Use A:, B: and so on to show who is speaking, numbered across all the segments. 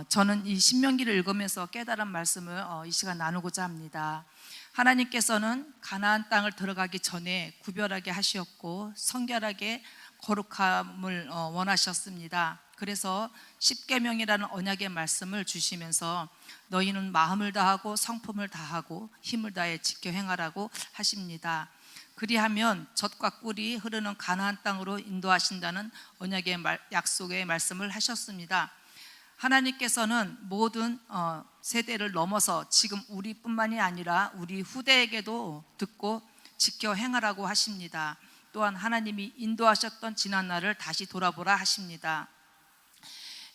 A: 저는 이 신명기를 읽으면서 깨달은 말씀을 이 시간 나누고자 합니다. 하나님께서는 가나안 땅을 들어가기 전에 구별하게 하셨고 성결하게 거룩함을 원하셨습니다. 그래서 십계명이라는 언약의 말씀을 주시면서 너희는 마음을 다하고 성품을 다하고 힘을 다해 지켜 행하라고 하십니다. 그리하면 젖과 꿀이 흐르는 가나안 땅으로 인도하신다는 언약의 약속의 말씀을 하셨습니다. 하나님께서는 모든 세대를 넘어서 지금 우리뿐만이 아니라 우리 후대에게도 듣고 지켜 행하라고 하십니다. 또한 하나님이 인도하셨던 지난 날을 다시 돌아보라 하십니다.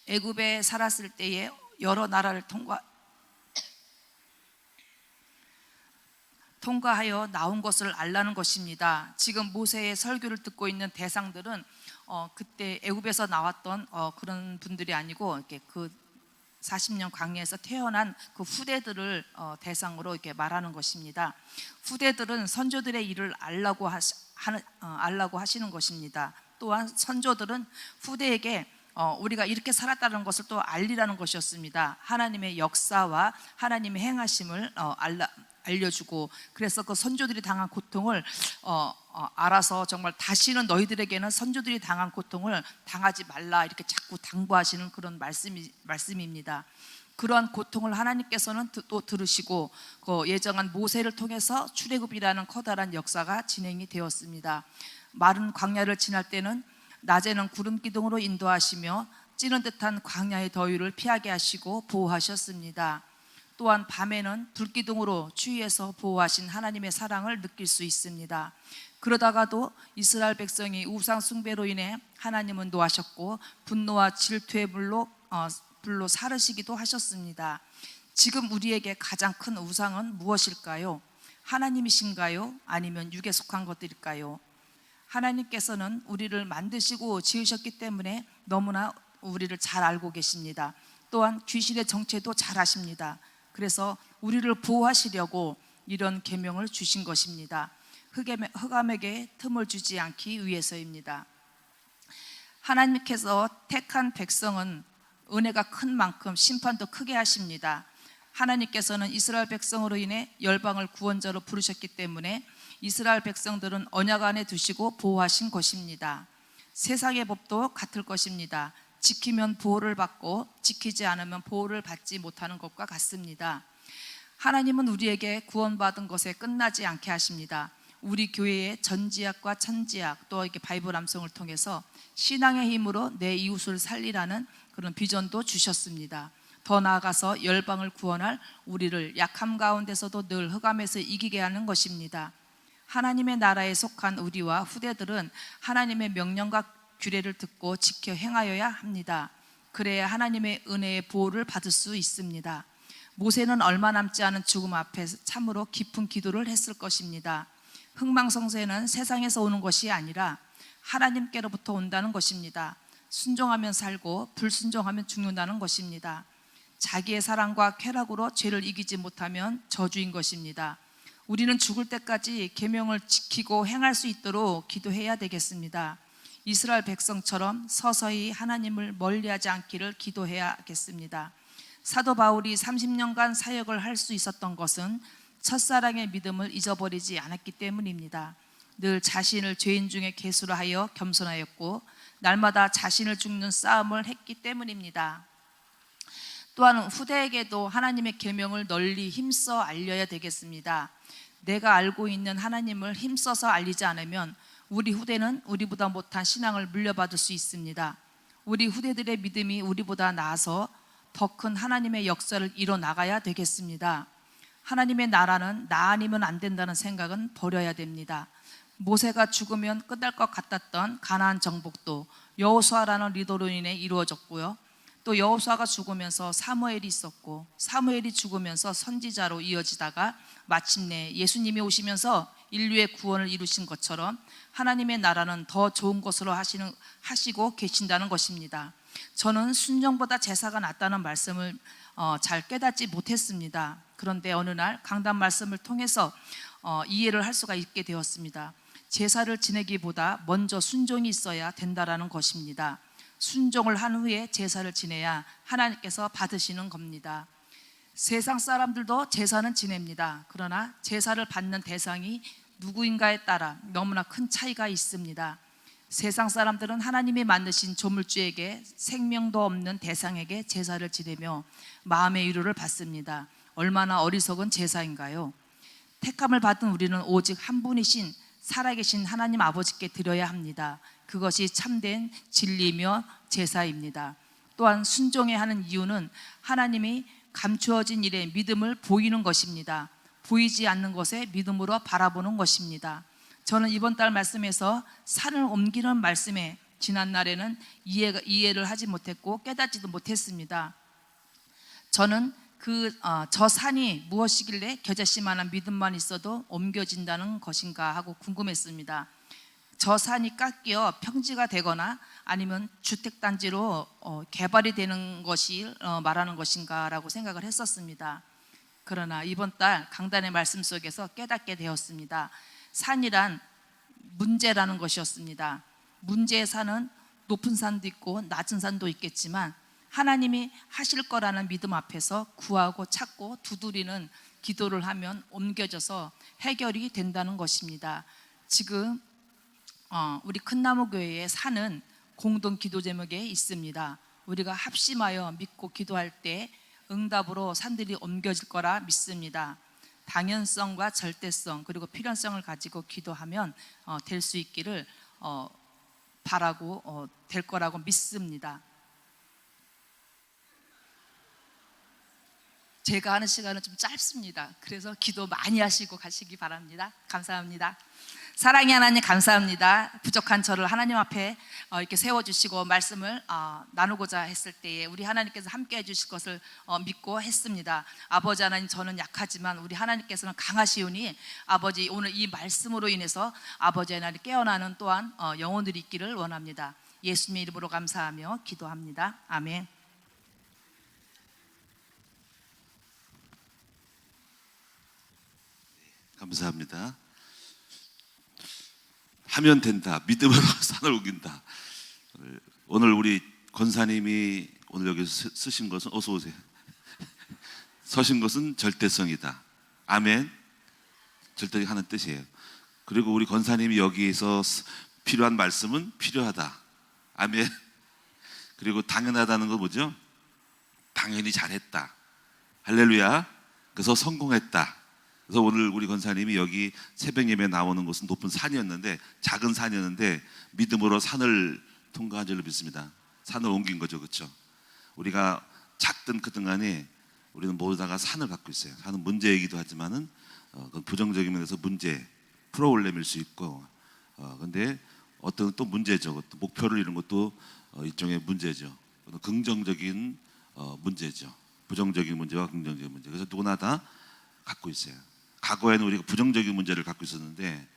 A: 애굽에 살았을 때에 여러 나라를 통과하여 나온 것을 알라는 것입니다. 지금 모세의 설교를 듣고 있는 대상들은 그때 애굽에서 나왔던 그런 분들이 아니고 이렇게 그 40년 광야에서 태어난 그 후대들을 대상으로 이렇게 말하는 것입니다. 후대들은 선조들의 일을 알라고 하시는 것입니다. 또한 선조들은 후대에게 우리가 이렇게 살았다는 것을 또 알리라는 것이었습니다. 하나님의 역사와 하나님의 행하심을 알려주고, 그래서 그 선조들이 당한 고통을 알아서 정말 다시는 너희들에게는 선조들이 당한 고통을 당하지 말라 이렇게 자꾸 당부하시는 그런 말씀입니다. 그러한 고통을 하나님께서는 또 들으시고 그 예정한 모세를 통해서 출애굽이라는 커다란 역사가 진행이 되었습니다. 마른 광야를 지날 때는 낮에는 구름 기둥으로 인도하시며 찌는 듯한 광야의 더위를 피하게 하시고 보호하셨습니다. 또한 밤에는 불기둥으로 추위에서 보호하신 하나님의 사랑을 느낄 수 있습니다. 그러다가도 이스라엘 백성이 우상 숭배로 인해 하나님은 노하셨고 분노와 질투의 불로 사르시기도 하셨습니다. 지금 우리에게 가장 큰 우상은 무엇일까요? 하나님이신가요? 아니면 육에 속한 것들일까요? 하나님께서는 우리를 만드시고 지으셨기 때문에 너무나 우리를 잘 알고 계십니다. 또한 귀신의 정체도 잘 아십니다. 그래서 우리를 보호하시려고 이런 계명을 주신 것입니다. 흑암에게 틈을 주지 않기 위해서입니다. 하나님께서 택한 백성은 은혜가 큰 만큼 심판도 크게 하십니다. 하나님께서는 이스라엘 백성으로 인해 열방을 구원자로 부르셨기 때문에 이스라엘 백성들은 언약 안에 두시고 보호하신 것입니다. 세상의 법도 같을 것입니다. 지키면 보호를 받고 지키지 않으면 보호를 받지 못하는 것과 같습니다. 하나님은 우리에게 구원받은 것에 끝나지 않게 하십니다. 우리 교회의 전지학과 천지학, 또 이렇게 바이블 암송을 통해서 신앙의 힘으로 내 이웃을 살리라는 그런 비전도 주셨습니다. 더 나아가서 열방을 구원할 우리를 약함 가운데서도 늘 흑암에서 이기게 하는 것입니다. 하나님의 나라에 속한 우리와 후대들은 하나님의 명령과 규례를 듣고 지켜 행하여야 합니다. 그래야 하나님의 은혜의 보호를 받을 수 있습니다. 모세는 얼마 남지 않은 죽음 앞에서 참으로 깊은 기도를 했을 것입니다. 흥망성쇠는 세상에서 오는 것이 아니라 하나님께로부터 온다는 것입니다. 순종하면 살고 불순종하면 죽는다는 것입니다. 자기의 사랑과 쾌락으로 죄를 이기지 못하면 저주인 것입니다. 우리는 죽을 때까지 계명을 지키고 행할 수 있도록 기도해야 되겠습니다. 이스라엘 백성처럼 서서히 하나님을 멀리하지 않기를 기도해야겠습니다. 사도 바울이 30년간 사역을 할 수 있었던 것은 첫사랑의 믿음을 잊어버리지 않았기 때문입니다. 늘 자신을 죄인 중에 계수로 하여 겸손하였고 날마다 자신을 죽는 싸움을 했기 때문입니다. 또한 후대에게도 하나님의 계명을 널리 힘써 알려야 되겠습니다. 내가 알고 있는 하나님을 힘써서 알리지 않으면 우리 후대는 우리보다 못한 신앙을 물려받을 수 있습니다. 우리 후대들의 믿음이 우리보다 나아서 더 큰 하나님의 역사를 이뤄나가야 되겠습니다. 하나님의 나라는 나 아니면 안 된다는 생각은 버려야 됩니다. 모세가 죽으면 끝날 것 같았던 가나안 정복도 여호수아라는 리더로 인해 이루어졌고요. 또 여호수아가 죽으면서 사무엘이 있었고 사무엘이 죽으면서 선지자로 이어지다가 마침내 예수님이 오시면서 인류의 구원을 이루신 것처럼 하나님의 나라는 더 좋은 것으로 하시고 계신다는 것입니다. 저는 순종보다 제사가 낫다는 말씀을 잘 깨닫지 못했습니다. 그런데 어느 날 강단 말씀을 통해서 이해를 할 수가 있게 되었습니다. 제사를 지내기보다 먼저 순종이 있어야 된다라는 것입니다. 순종을 한 후에 제사를 지내야 하나님께서 받으시는 겁니다. 세상 사람들도 제사는 지냅니다. 그러나 제사를 받는 대상이 누구인가에 따라 너무나 큰 차이가 있습니다. 세상 사람들은 하나님이 만드신 조물주에게 생명도 없는 대상에게 제사를 지내며 마음의 위로를 받습니다. 얼마나 어리석은 제사인가요? 택함을 받은 우리는 오직 한 분이신 살아계신 하나님 아버지께 드려야 합니다. 그것이 참된 진리며 제사입니다. 또한 순종해야 하는 이유는 하나님이 감추어진 일에 믿음을 보이는 것입니다. 보이지 않는 것에 믿음으로 바라보는 것입니다. 저는 이번 달 말씀에서 산을 옮기는 말씀에 지난 날에는 이해를 하지 못했고 깨닫지도 못했습니다. 저는 저 산이 무엇이길래 겨자씨만한 믿음만 있어도 옮겨진다는 것인가 하고 궁금했습니다. 저 산이 깎여 평지가 되거나 아니면 주택단지로 개발이 되는 것이 말하는 것인가라고 생각을 했었습니다. 그러나 이번 달 강단의 말씀 속에서 깨닫게 되었습니다. 산이란 문제라는 것이었습니다. 문제의 산은 높은 산도 있고 낮은 산도 있겠지만 하나님이 하실 거라는 믿음 앞에서 구하고 찾고 두드리는 기도를 하면 옮겨져서 해결이 된다는 것입니다. 지금 우리 큰나무교회의 산은 공동 기도 제목에 있습니다. 우리가 합심하여 믿고 기도할 때 응답으로 산들이 옮겨질 거라 믿습니다. 당연성과 절대성 그리고 필연성을 가지고 기도하면 될 수 있기를 바라고 될 거라고 믿습니다. 제가 하는 시간은 좀 짧습니다. 그래서 기도 많이 하시고 가시기 바랍니다. 감사합니다. 사랑의 하나님 감사합니다. 부족한 저를 하나님 앞에 이렇게 세워주시고 말씀을 나누고자 했을 때에 우리 하나님께서 함께 해주실 것을 믿고 했습니다. 아버지 하나님, 저는 약하지만 우리 하나님께서는 강하시오니 아버지, 오늘 이 말씀으로 인해서 아버지 하나님 깨어나는 또한 영혼들이 있기를 원합니다. 예수님의 이름으로 감사하며 기도합니다. 아멘.
B: 감사합니다. 하면 된다. 믿음으로 산을 옮긴다. 오늘 우리 권사님이 오늘 여기 쓰신 것은, 어서 오세요. 서신 것은 절대성이다. 아멘. 절대적인 하는 뜻이에요. 그리고 우리 권사님이 여기에서 필요한 말씀은 필요하다. 아멘. 그리고 당연하다는 거 뭐죠? 당연히 잘했다. 할렐루야. 그래서 성공했다. 그래서 오늘 우리 권사님이 여기 새벽 예배 나오는 곳은 높은 산이었는데, 작은 산이었는데 믿음으로 산을 통과한 줄로 믿습니다. 산을 옮긴 거죠, 그렇죠? 우리가 작든 크든 간에 우리는 모두 다가 산을 갖고 있어요. 산은 문제이기도 하지만은 부정적인 면에서 문제, 프로블렘일 수 있고, 근데 어떤 또 문제죠. 또 목표를 이룬 것도 일종의 문제죠. 긍정적인 문제죠. 부정적인 문제와 긍정적인 문제. 그래서 누구나 다 갖고 있어요. 과거에는 우리가 부정적인 문제를 갖고 있었는데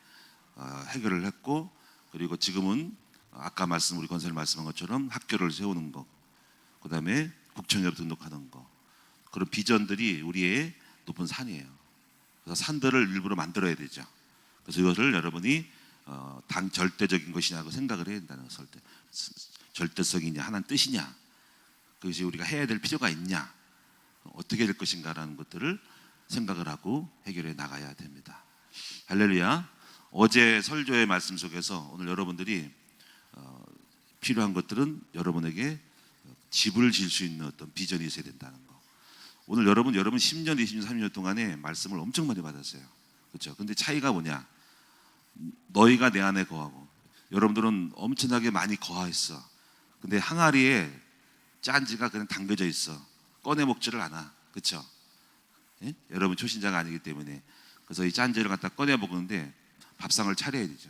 B: 해결을 했고, 그리고 지금은 아까 우리 권사님 말씀한 것처럼 학교를 세우는 거, 그 다음에 국청에 등록하는 거, 그런 비전들이 우리의 높은 산이에요. 그래서 산들을 일부러 만들어야 되죠. 그래서 이것을 여러분이 절대적인 것이냐고 생각을 해야 된다는 것을, 절대성이냐 하나님 뜻이냐, 그것이 우리가 해야 될 필요가 있냐, 어떻게 될 것인가라는 것들을 생각을 하고 해결해 나가야 됩니다. 할렐루야. 어제 설교의 말씀 속에서 오늘 여러분들이 필요한 것들은 여러분에게 집을 지을 수 있는 어떤 비전이 있어야 된다는 거. 오늘 여러분 10년, 20년, 30년 동안에 말씀을 엄청 많이 받았어요. 그렇죠? 근데 차이가 뭐냐? 너희가 내 안에 거하고, 여러분들은 엄청나게 많이 거하였어. 근데 항아리에 짠지가 그냥 담겨져 있어. 꺼내 먹지를 않아. 그렇죠? 예? 여러분 초신자가 아니기 때문에. 그래서 이 짠지를 갖다 꺼내 먹는데 밥상을 차려야 되죠.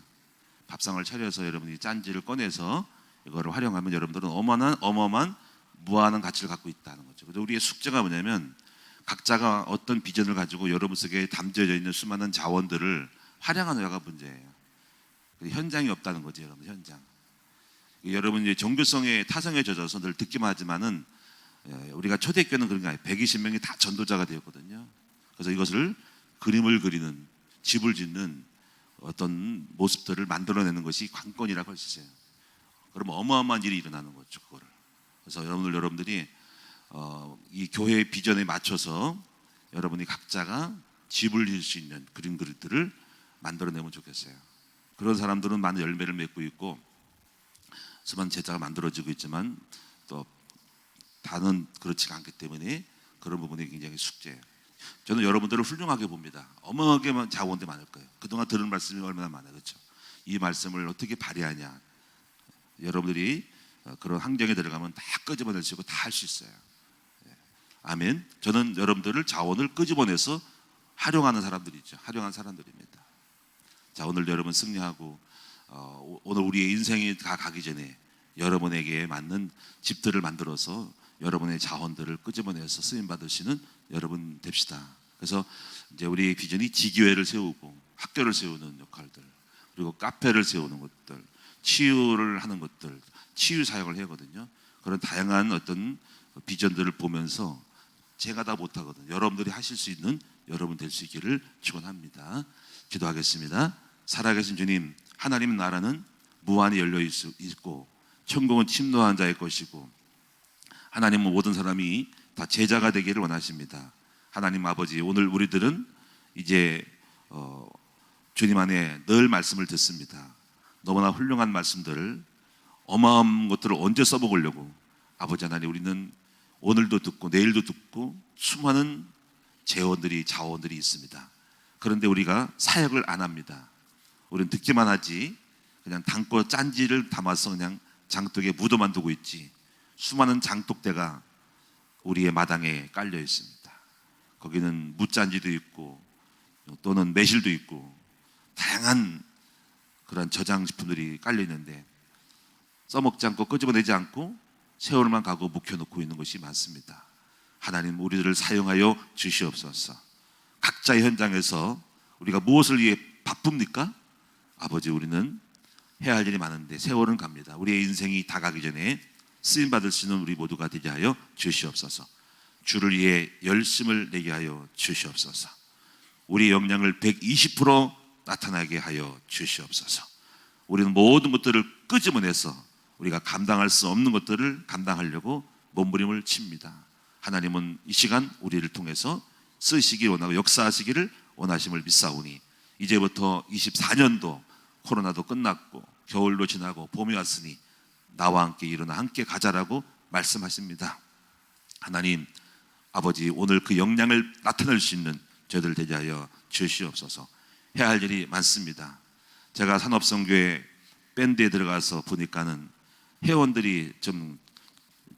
B: 밥상을 차려서 여러분이 짠지를 꺼내서 이거를 활용하면 여러분들은 어마어마한 무한한 가치를 갖고 있다는 거죠. 그래서 우리의 숙제가 뭐냐면, 각자가 어떤 비전을 가지고 여러분 속에 담겨져 있는 수많은 자원들을 활용하느냐가 문제예요. 현장이 없다는 거죠, 여러분. 현장. 여러분 이제 종교성의 타성에 젖어서 늘 듣기만 하지만은, 우리가 초대교회는 그런 게 아니에요. 120명이 다 전도자가 되었거든요. 그래서 이것을 그림을 그리는, 집을 짓는 어떤 모습들을 만들어내는 것이 관건이라고 할 수 있어요. 그러면 어마어마한 일이 일어나는 거죠. 그거를. 그래서 여러분들이 이 교회의 비전에 맞춰서 여러분이 각자가 집을 지을 수 있는 그림 그릇들을 만들어내면 좋겠어요. 그런 사람들은 많은 열매를 맺고 있고 수많은 제자가 만들어지고 있지만 또 다는 그렇지가 않기 때문에 그런 부분이 굉장히 숙제예요. 저는 여러분들을 훌륭하게 봅니다. 어마어마하게 자원들이 많을 거예요. 그동안 들은 말씀이 얼마나 많아요. 그렇죠? 이 말씀을 어떻게 발휘하냐. 여러분들이 그런 환경에 들어가면 다 끄집어낼 수 있고 다 할 수 있어요. 아멘. 저는 여러분들을 자원을 끄집어내서 활용하는 사람들이죠. 활용한 사람들입니다. 자, 오늘 여러분 승리하고 오늘 우리의 인생이 다 가기 전에 여러분에게 맞는 집들을 만들어서 여러분의 자원들을 끄집어내서 쓰임 받으시는 여러분 됩시다. 그래서 이제 우리의 비전이 지교회를 세우고 학교를 세우는 역할들, 그리고 카페를 세우는 것들, 치유를 하는 것들, 치유 사역을 해야 하거든요. 그런 다양한 어떤 비전들을 보면서 제가 다 못하거든요. 여러분들이 하실 수 있는 여러분 될 수 있기를 축원합니다. 기도하겠습니다. 살아계신 주님, 하나님 나라는 무한히 열려 있고 천국은 침노한 자의 것이고 하나님은 모든 사람이 다 제자가 되기를 원하십니다. 하나님 아버지, 오늘 우리들은 이제 주님 안에 늘 말씀을 듣습니다. 너무나 훌륭한 말씀들을 어마어마한 것들을 언제 써먹으려고 아버지 하나님, 우리는 오늘도 듣고 내일도 듣고 수많은 자원들이 있습니다. 그런데 우리가 사역을 안 합니다. 우리는 듣기만 하지 그냥 담고 짠지를 담아서 그냥 장독에 묻어만 두고 있지. 수많은 장독대가 우리의 마당에 깔려 있습니다. 거기는 묻잔지도 있고 또는 매실도 있고 다양한 그런 저장식품들이 깔려 있는데 써먹지 않고 끄집어내지 않고 세월만 가고 묵혀놓고 있는 것이 많습니다. 하나님, 우리들을 사용하여 주시옵소서. 각자의 현장에서 우리가 무엇을 위해 바쁩니까? 아버지, 우리는 해야 할 일이 많은데 세월은 갑니다. 우리의 인생이 다 가기 전에 쓰임받을 수 있는 우리 모두가 되게 하여 주시옵소서. 주를 위해 열심을 내게 하여 주시옵소서. 우리의 역량을 120% 나타나게 하여 주시옵소서. 우리는 모든 것들을 끄집어내서 우리가 감당할 수 없는 것들을 감당하려고 몸부림을 칩니다. 하나님은 이 시간 우리를 통해서 쓰시기 원하고 역사하시기를 원하심을 믿사오니 이제부터 24년도 코로나도 끝났고 겨울도 지나고 봄이 왔으니 나와 함께 일어나 함께 가자라고 말씀하십니다. 하나님 아버지, 오늘 그 역량을 나타낼 수 있는 저희들 되게 하여 주시옵소서. 해야 할 일이 많습니다. 제가 산업선교회 밴드에 들어가서 보니까는 회원들이 좀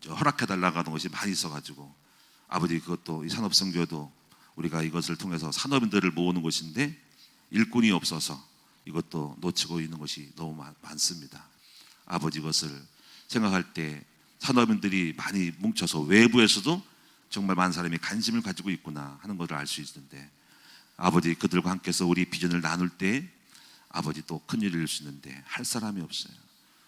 B: 허락해달라고 하는 것이 많이 있어가지고 아버지, 그것도 이 산업선교도 우리가 이것을 통해서 산업인들을 모으는 것인데 일꾼이 없어서 이것도 놓치고 있는 것이 너무 많습니다. 아버지, 이것을 생각할 때 산업인들이 많이 뭉쳐서 외부에서도 정말 많은 사람이 관심을 가지고 있구나 하는 것을 알 수 있는데 아버지, 그들과 함께서 우리 비전을 나눌 때 아버지 또 큰일을 이룰 수 있는데 할 사람이 없어요.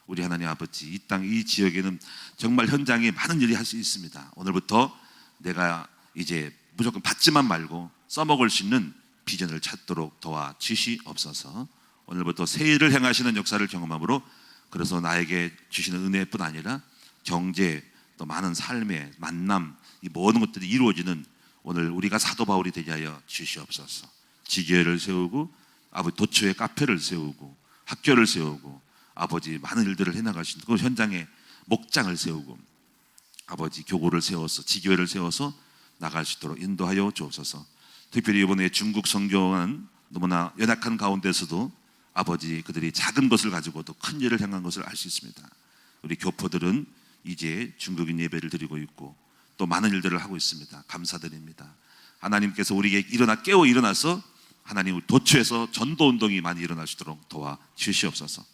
B: 우리 하나님 아버지, 이 땅 이 지역에는 정말 현장에 많은 일이 할 수 있습니다. 오늘부터 내가 이제 무조건 받지만 말고 써먹을 수 있는 비전을 찾도록 도와 주시옵소서. 오늘부터 새 일을 행하시는 역사를 경험함으로 그래서 나에게 주시는 은혜뿐 아니라 경제 또 많은 삶의 만남 이 모든 것들이 이루어지는 오늘 우리가 사도 바울이 되게 하여 주시옵소서. 지교회를 세우고 아버지 도처에 카페를 세우고 학교를 세우고 아버지 많은 일들을 해나갈 수 있는 그 현장에 목장을 세우고 아버지 교구를 세워서 지교회를 세워서 나갈 수 있도록 인도하여 주옵소서. 특별히 이번에 중국 선교는 너무나 연약한 가운데서도 아버지 그들이 작은 것을 가지고도 큰 일을 행한 것을 알 수 있습니다. 우리 교포들은 이제 중국인 예배를 드리고 있고 또 많은 일들을 하고 있습니다. 감사드립니다. 하나님께서 우리에게 깨어 일어나서 하나님 도처에서 전도 운동이 많이 일어날 수 있도록 도와 주시옵소서.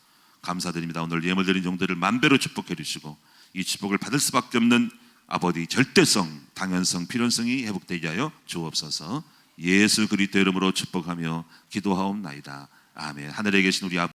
B: 감사드립니다. 오늘 예물 드린 종들을 만배로 축복해 주시고 이 축복을 받을 수밖에 없는 아버지 절대성, 당연성, 필연성이 회복되게 하여 주옵소서. 예수 그리스도 이름으로 축복하며 기도하옵나이다. 아멘. 하늘에 계신 우리 아버지